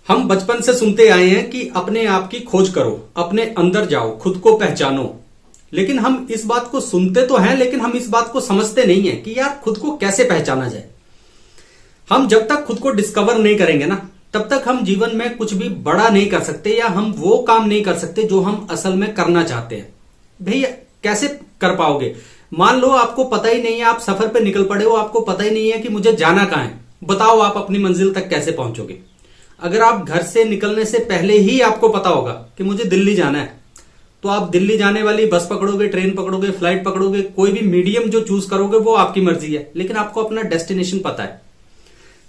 हम बचपन से सुनते आए हैं कि अपने आप की खोज करो, अपने अंदर जाओ, खुद को पहचानो। लेकिन हम इस बात को सुनते तो हैं, लेकिन हम इस बात को समझते नहीं है कि यार खुद को कैसे पहचाना जाए। हम जब तक खुद को डिस्कवर नहीं करेंगे ना, तब तक हम जीवन में कुछ भी बड़ा नहीं कर सकते, या हम वो काम नहीं कर सकते जो हम असल में करना चाहते हैं। भैया कैसे कर पाओगे? मान लो आपको पता ही नहीं है, आप सफर पे निकल पड़े हो, आपको पता ही नहीं है कि मुझे जाना कहां है। बताओ आप अपनी मंजिल तक कैसे पहुंचोगे? अगर आप घर से निकलने से पहले ही आपको पता होगा कि मुझे दिल्ली जाना है, तो आप दिल्ली जाने वाली बस पकड़ोगे, ट्रेन पकड़ोगे, फ्लाइट पकड़ोगे, कोई भी मीडियम जो चूज करोगे वो आपकी मर्जी है, लेकिन आपको अपना डेस्टिनेशन पता है।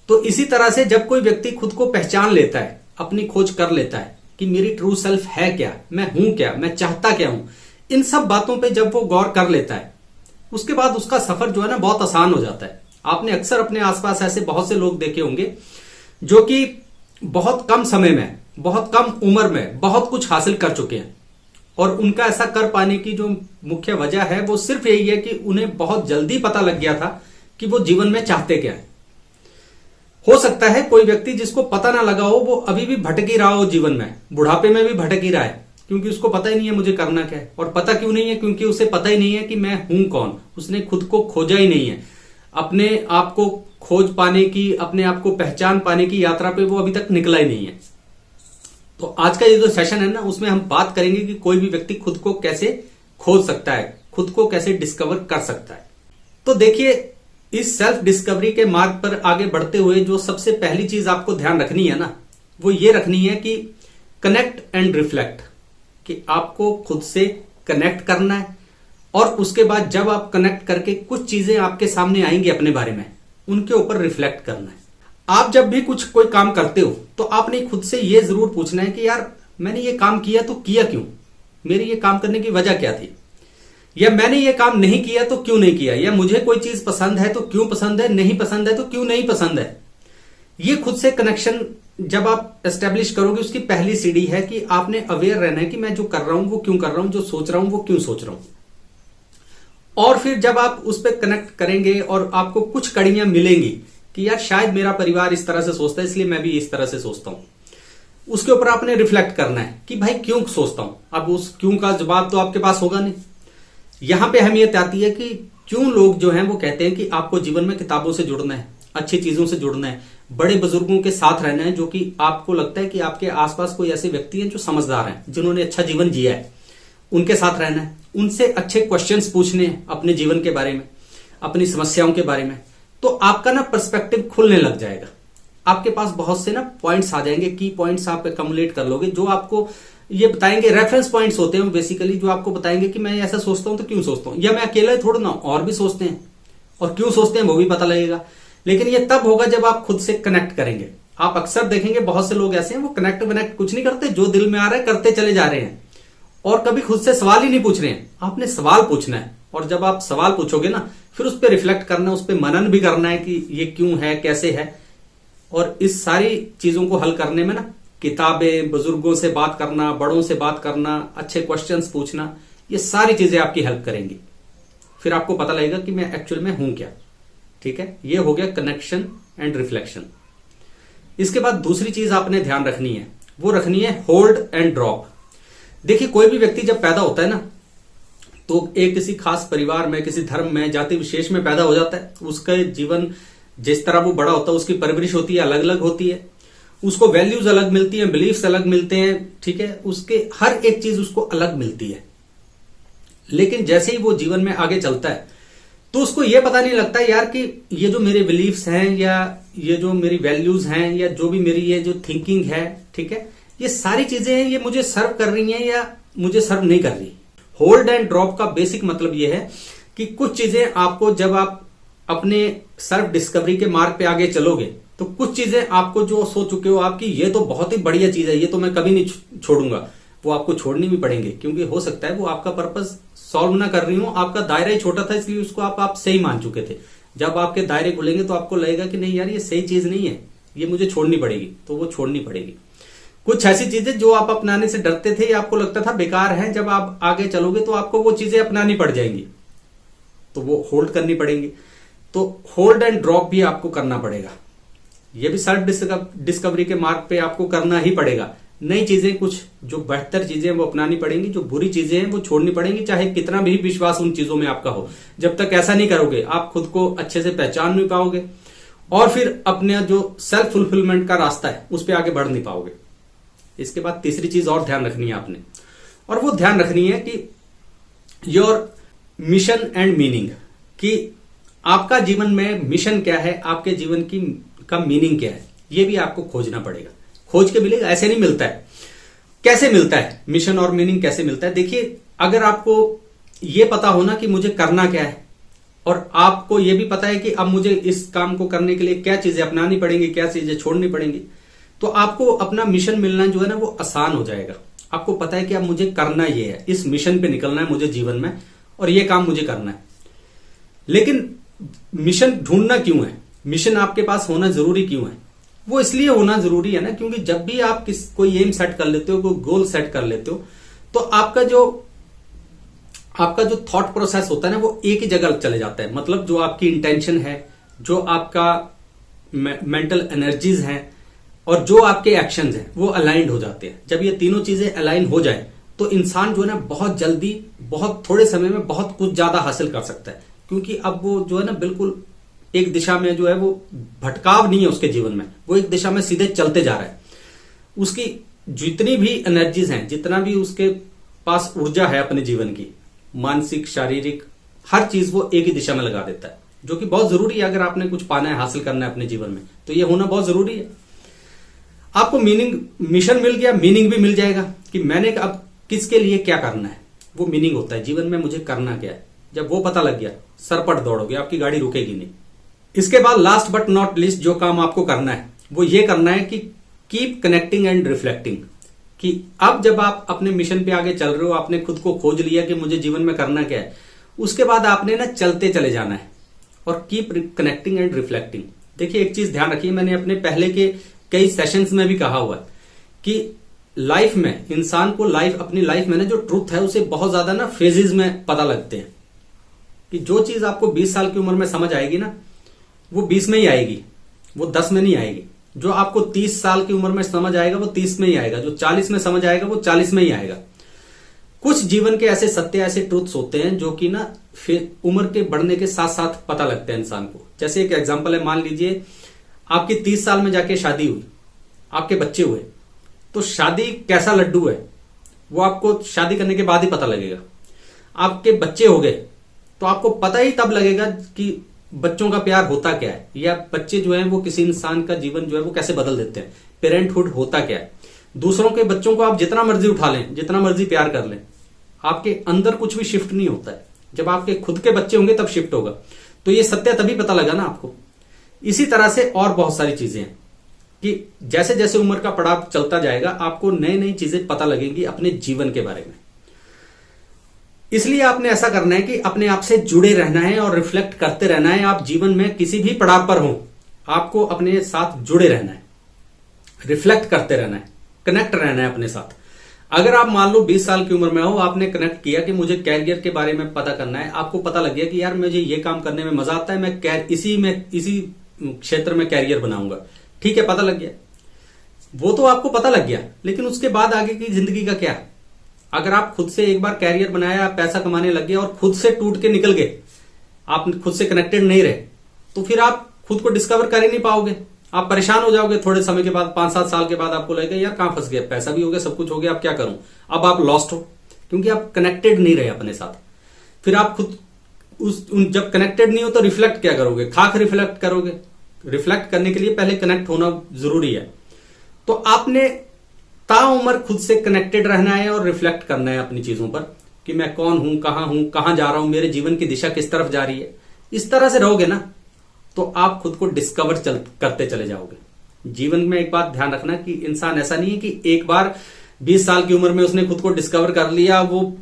तो इसी तरह से जब कोई व्यक्ति खुद को पहचान लेता है, अपनी खोज कर लेता है कि मेरी ट्रू सेल्फ है क्या, मैं हूं क्या, मैं चाहता क्या हूं, इन सब बातों पे जब वो गौर कर लेता है, उसके बाद उसका सफर जो है ना बहुत आसान हो जाता है। आपने अक्सर अपने आसपास ऐसे बहुत से लोग देखे होंगे जो कि बहुत कम समय में, बहुत कम उम्र में बहुत कुछ हासिल कर चुके हैं, और उनका ऐसा कर पाने की जो मुख्य वजह है वो सिर्फ यही है कि उन्हें बहुत जल्दी पता लग गया था कि वो जीवन में चाहते क्या है। हो सकता है कोई व्यक्ति जिसको पता ना लगा हो, वो अभी भी भटक ही रहा हो जीवन में, बुढ़ापे में भी भटक ही रहा है, क्योंकि उसको पता ही नहीं है मुझे करना क्या है। और पता क्यों नहीं है? क्योंकि उसे पता ही नहीं है कि मैं हूं कौन। उसने खुद को खोजा ही नहीं है। अपने आप को खोज पाने की, अपने आप को पहचान पाने की यात्रा पे वो अभी तक निकला ही नहीं है। तो आज का ये जो सेशन है ना, उसमें हम बात करेंगे कि कोई भी व्यक्ति खुद को कैसे खोज सकता है, खुद को कैसे डिस्कवर कर सकता है। तो देखिए, इस सेल्फ डिस्कवरी के मार्ग पर आगे बढ़ते हुए जो सबसे पहली चीज आपको ध्यान रखनी है ना, वो ये रखनी है कि कनेक्ट एंड रिफ्लेक्ट, कि आपको खुद से कनेक्ट करना है, और उसके बाद जब आप कनेक्ट करके कुछ चीजें आपके सामने आएंगी अपने बारे में, उनके ऊपर रिफ्लेक्ट करना है। आप जब भी कोई काम करते हो तो आपने खुद से यह जरूर पूछना है कि यार मैंने ये काम किया तो किया क्यों, मेरी ये काम करने की वजह क्या थी, या मैंने ये काम नहीं किया तो क्यों नहीं किया, या मुझे कोई चीज पसंद है तो क्यों पसंद है, नहीं पसंद है तो क्यों नहीं पसंद है। ये खुद से कनेक्शन जब आप एस्टेब्लिश करोगे, उसकी पहली सीढ़ी है कि आपने अवेयर रहना है कि मैं जो कर रहा हूं वो क्यों कर रहा हूं, जो सोच रहा हूं वो क्यों सोच रहा हूं। और फिर जब आप उस पर कनेक्ट करेंगे और आपको कुछ कड़ियां मिलेंगी कि यार शायद मेरा परिवार इस तरह से सोचता है, इसलिए मैं भी इस तरह से सोचता हूं, उसके ऊपर आपने रिफ्लेक्ट करना है कि भाई क्यों सोचता हूं। अब उस क्यों का जवाब तो आपके पास होगा नहीं। यहां पे अहमियत आती है कि क्यों लोग जो हैं वो कहते हैं कि आपको जीवन में किताबों से जुड़ना है, अच्छी चीजों से जुड़ना है, बड़े बुजुर्गों के साथ रहना है, जो कि आपको लगता है कि आपके आसपास कोई ऐसे व्यक्ति हैं जो समझदार हैं, जिन्होंने अच्छा जीवन जिया है, उनके साथ रहना है, उनसे अच्छे क्वेश्चंस पूछने हैं अपने जीवन के बारे में, अपनी समस्याओं के बारे में। तो आपका ना पर्सपेक्टिव खुलने लग जाएगा। आपके पास बहुत से ना पॉइंट्स आ जाएंगे, की पॉइंट्स आप एक्यूमुलेट कर लोगे, जो आपको ये बताएंगे, रेफरेंस पॉइंट्स होते हैं बेसिकली, जो आपको बताएंगे कि मैं ऐसा सोचता हूं तो क्यों सोचता हूं, या मैं अकेला ही थोड़ा ना, और भी सोचते हैं, और क्यों सोचते हैं वो भी पता लगेगा। लेकिन ये तब होगा जब आप खुद से कनेक्ट करेंगे। आप अक्सर देखेंगे बहुत से लोग ऐसे हैं, वो कनेक्ट कुछ नहीं करते, जो दिल में आ रहा है करते चले जा रहे हैं, और कभी खुद से सवाल ही नहीं पूछ रहे हैं। आपने सवाल पूछना है, और जब आप सवाल पूछोगे ना, फिर उस पर रिफ्लेक्ट करना, उस पर मनन भी करना है कि ये क्यों है, कैसे है। और इस सारी चीजों को हल करने में ना, किताबें, बुजुर्गों से बात करना, बड़ों से बात करना, अच्छे क्वेश्चंस पूछना, ये सारी चीजें आपकी हेल्प करेंगी। फिर आपको पता लगेगा कि मैं एक्चुअल में हूं क्या। ठीक है, ये हो गया कनेक्शन एंड रिफ्लेक्शन। इसके बाद दूसरी चीज आपने ध्यान रखनी है, वो रखनी है होल्ड एंड ड्रॉप। देखिए, कोई भी व्यक्ति जब पैदा होता है ना, तो एक किसी खास परिवार में, किसी धर्म में, जाति विशेष में पैदा हो जाता है। उसका जीवन जिस तरह वो बड़ा होता है, उसकी परवरिश होती है, अलग अलग होती है, उसको वैल्यूज अलग मिलती हैं, बिलीफ्स अलग मिलते हैं। ठीक है, उसके हर एक चीज उसको अलग मिलती है। लेकिन जैसे ही वो जीवन में आगे चलता है, तो उसको ये पता नहीं लगता यार कि ये जो मेरे बिलीफ्स हैं, या ये जो मेरी वैल्यूज हैं, या जो भी मेरी ये जो थिंकिंग है, ठीक है, ये सारी चीजें हैं, ये मुझे सर्व कर रही हैं या मुझे सर्व नहीं कर रही। होल्ड एंड ड्रॉप का बेसिक मतलब ये है कि कुछ चीजें आपको, जब आप अपने सेल्फ डिस्कवरी के मार्ग पे आगे चलोगे, तो कुछ चीजें आपको जो सोच चुके हो आपकी ये तो बहुत ही बढ़िया चीज है, ये तो मैं कभी नहीं छोड़ूंगा, वो आपको छोड़नी भी पड़ेंगे, क्योंकि हो सकता है वो आपका पर्पस सॉल्व ना कर रही हो। आपका दायरा ही छोटा था, इसलिए उसको आप सही मान चुके थे। जब आपके दायरे खुलेंगे तो आपको लगेगा कि नहीं यार, ये सही चीज नहीं है, ये मुझे छोड़नी पड़ेगी, तो वो छोड़नी पड़ेगी। कुछ ऐसी चीजें जो आप अपनाने से डरते थे या आपको लगता था बेकार है, जब आप आगे चलोगे तो आपको वो चीजें अपनानी पड़ जाएंगी, तो वो होल्ड करनी पड़ेंगी। तो होल्ड एंड ड्रॉप भी आपको करना पड़ेगा। ये भी सेल्फ डिस्कवरी के मार्ग पे आपको करना ही पड़ेगा। नई चीजें, कुछ जो बेहतर चीजें वो अपनानी पड़ेंगी, जो बुरी चीजें हैं वो छोड़नी पड़ेंगी, चाहे कितना भी विश्वास उन चीजों में आपका हो। जब तक ऐसा नहीं करोगे आप खुद को अच्छे से पहचान नहीं पाओगे और फिर अपने जो सेल्फ फुलफिलमेंट का रास्ता है उस पर आगे बढ़ नहीं पाओगे। इसके बाद तीसरी चीज और ध्यान रखनी है आपने, और वो ध्यान रखनी है कि योर मिशन एंड मीनिंग, कि आपका जीवन में मिशन क्या है, आपके जीवन का मीनिंग क्या है, ये भी आपको खोजना पड़ेगा। खोज के मिलेगा, ऐसे नहीं मिलता है। कैसे मिलता है मिशन और मीनिंग, कैसे मिलता है? देखिए, अगर आपको ये पता होना कि मुझे करना क्या है और आपको ये भी पता है कि अब मुझे इस काम को करने के लिए क्या चीजें अपनानी पड़ेंगी, क्या चीजें छोड़नी पड़ेंगी, तो आपको अपना मिशन मिलना जो है ना वो आसान हो जाएगा। आपको पता है कि अब मुझे करना ये है, इस मिशन पे निकलना है मुझे जीवन में और ये काम मुझे करना है। लेकिन मिशन ढूंढना क्यों है, मिशन आपके पास होना जरूरी क्यों है? वो इसलिए होना जरूरी है ना, क्योंकि जब भी आप कोई एम सेट कर लेते हो, कोई गोल सेट कर लेते हो, तो आपका जो थॉट प्रोसेस होता है ना वो एक ही जगह चले जाता है। मतलब जो आपकी इंटेंशन है, जो आपका मेंटल एनर्जीज हैं और जो आपके एक्शंस हैं वो अलाइंड हो जाते हैं। जब ये तीनों चीजें अलाइन हो जाए तो इंसान जो है ना बहुत जल्दी, बहुत थोड़े समय में बहुत कुछ ज्यादा हासिल कर सकता है, क्योंकि अब वो जो है ना बिल्कुल एक दिशा में जो है वो भटकाव नहीं है उसके जीवन में, वो एक दिशा में सीधे चलते जा रहा है। उसकी जितनी भी एनर्जीज हैं, जितना भी उसके पास ऊर्जा है अपने जीवन की, मानसिक, शारीरिक, हर चीज वो एक ही दिशा में लगा देता है, जो कि बहुत जरूरी है। अगर आपने कुछ पाना है, हासिल करना है अपने जीवन में, तो ये होना बहुत जरूरी है। आपको मिशन मिल गया, मीनिंग भी मिल जाएगा कि मैंने अब किसके लिए क्या करना है, वो मीनिंग होता है जीवन में, मुझे करना क्या है। जब वो पता लग गया, सरपट दौड़ोगे, आपकी गाड़ी रुकेगी नहीं। इसके बाद लास्ट बट नॉट लिस्ट जो काम आपको करना है वो ये करना है कि कीप कनेक्टिंग एंड रिफ्लेक्टिंग, कि अब जब आप अपने मिशन पे आगे चल रहे हो, आपने खुद को खोज लिया कि मुझे जीवन में करना क्या है, उसके बाद आपने ना चलते चले जाना है और कीप कनेक्टिंग एंड रिफ्लेक्टिंग। देखिए, एक चीज ध्यान रखिए, मैंने अपने पहले के कई सेशंस में भी कहा हुआ है कि लाइफ में, इंसान को अपनी लाइफ में ना जो ट्रूथ है उसे बहुत ज्यादा ना फेजेस में पता लगते हैं, कि जो चीज आपको 20 साल की उम्र में समझ आएगी ना वो 20 में ही आएगी, वो 10 में नहीं आएगी। जो आपको 30 साल की उम्र में समझ आएगा वो 30 में ही आएगा, जो 40 में समझ आएगा वो 40 में ही आएगा। कुछ जीवन के ऐसे सत्य, ऐसे ट्रूथ्स होते हैं जो कि ना फिर उम्र के बढ़ने के साथ साथ पता लगते हैं इंसान को। जैसे एक एग्जांपल है, मान लीजिए आपकी 30 साल में जाके शादी हुई, आपके बच्चे हुए, तो शादी कैसा लड्डू है वो आपको शादी करने के बाद ही पता लगेगा। आपके बच्चे हो गए तो आपको पता ही तब लगेगा कि बच्चों का प्यार होता क्या है, या बच्चे जो हैं वो किसी इंसान का जीवन जो है वो कैसे बदल देते हैं, पेरेंटहुड होता क्या है। दूसरों के बच्चों को आप जितना मर्जी उठा लें, जितना मर्जी प्यार कर लें, आपके अंदर कुछ भी शिफ्ट नहीं होता है। जब आपके खुद के बच्चे होंगे तब शिफ्ट होगा। तो ये सत्य तभी पता लगा ना आपको। इसी तरह से और बहुत सारी चीजें हैं कि जैसे जैसे उम्र का पड़ाव चलता जाएगा आपको नई नई चीजें पता लगेंगी अपने जीवन के बारे में। इसलिए आपने ऐसा करना है कि अपने आप से जुड़े रहना है और रिफ्लेक्ट करते रहना है। आप जीवन में किसी भी पड़ाव पर हो, आपको अपने साथ जुड़े रहना है, रिफ्लेक्ट करते रहना है, कनेक्ट रहना है अपने साथ। अगर आप मान लो 20 साल की उम्र में हो, आपने कनेक्ट किया कि मुझे कैरियर के बारे में पता करना है, आपको पता लग गया कि यार मुझे ये काम करने में मजा आता है, मैं इसी क्षेत्र में कैरियर बनाऊंगा, ठीक है, पता लग गया, वो तो आपको पता लग गया। लेकिन उसके बाद आगे की जिंदगी का क्या? अगर आप खुद से एक बार कैरियर बनाया, पैसा कमाने लग गए और खुद से टूट के निकल गए, आप खुद से कनेक्टेड नहीं रहे, तो फिर आप खुद को डिस्कवर कर ही नहीं पाओगे। आप परेशान हो जाओगे थोड़े समय के बाद, 5-7 साल के बाद आपको लगेगा यार कहां फंस गया, पैसा भी हो गया, सब कुछ हो गया, अब क्या करूं। अब आप लॉस्ट हो, क्योंकि आप कनेक्टेड नहीं रहे अपने साथ। फिर आप खुद जब कनेक्टेड नहीं हो तो रिफ्लेक्ट क्या करोगे? खाक रिफ्लेक्ट करोगे। रिफ्लेक्ट करने के लिए पहले कनेक्ट होना जरूरी है। तो आपने ताउम्र खुद से कनेक्टेड रहना है और रिफ्लेक्ट करना है अपनी चीजों पर कि मैं कौन हूं, कहां जा रहा हूं, मेरे जीवन की दिशा किस तरफ जा रही है। इस तरह से रहोगे ना तो आप खुद को डिस्कवर करते चले जाओगे। जीवन में एक बात ध्यान रखना कि इंसान ऐसा नहीं है कि एक बार 20 साल की उम्र में उसने खुद को डिस्कवर कर लिया, वो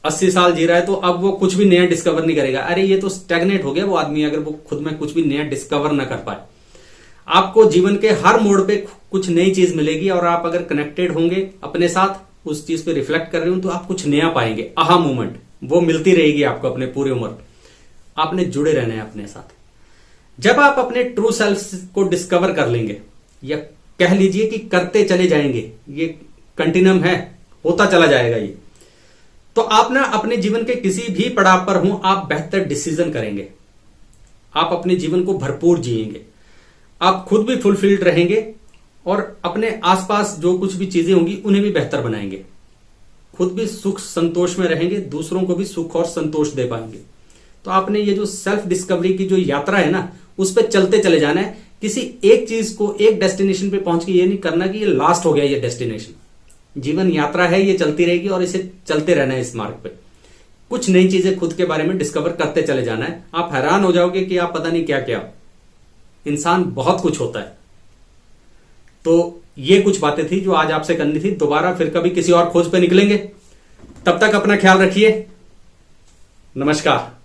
80 साल जी रहा है तो अब वो कुछ भी नया डिस्कवर नहीं करेगा। अरे ये तो स्टैग्नेट हो गया वो आदमी, अगर वो खुद में कुछ भी नया डिस्कवर ना कर पाए। आपको जीवन के हर मोड़ पे कुछ नई चीज मिलेगी और आप अगर कनेक्टेड होंगे अपने साथ, उस चीज पे रिफ्लेक्ट कर रहे हो, तो आप कुछ नया पाएंगे। आहा मोमेंट वो मिलती रहेगी आपको अपने पूरी उम्र। आपने जुड़े रहना है अपने साथ। जब आप अपने ट्रू सेल्फ को डिस्कवर कर लेंगे, या कह लीजिए कि करते चले जाएंगे, ये कंटिन्यूम है, होता चला जाएगा ये, तो आप ना अपने जीवन के किसी भी पड़ाव पर हो, आप बेहतर डिसीजन करेंगे, आप अपने जीवन को भरपूर जिएंगे, आप खुद भी फुलफिल्ड रहेंगे और अपने आसपास जो कुछ भी चीजें होंगी उन्हें भी बेहतर बनाएंगे, खुद भी सुख संतोष में रहेंगे, दूसरों को भी सुख और संतोष दे पाएंगे। तो आपने ये जो सेल्फ डिस्कवरी की जो यात्रा है ना, उस पर चलते चले जाना है। किसी एक चीज को, एक डेस्टिनेशन पे पहुंच के ये नहीं करना कि ये लास्ट हो गया ये डेस्टिनेशन। जीवन यात्रा है, ये चलती रहेगी और इसे चलते रहना है। इस मार्ग पे कुछ नई चीजें खुद के बारे में डिस्कवर करते चले जाना है। आप हैरान हो जाओगे कि आप पता नहीं क्या क्या, इंसान बहुत कुछ होता है। तो ये कुछ बातें थी जो आज आपसे करनी थी। दोबारा फिर कभी किसी और खोज पे निकलेंगे। तब तक अपना ख्याल रखिए। नमस्कार।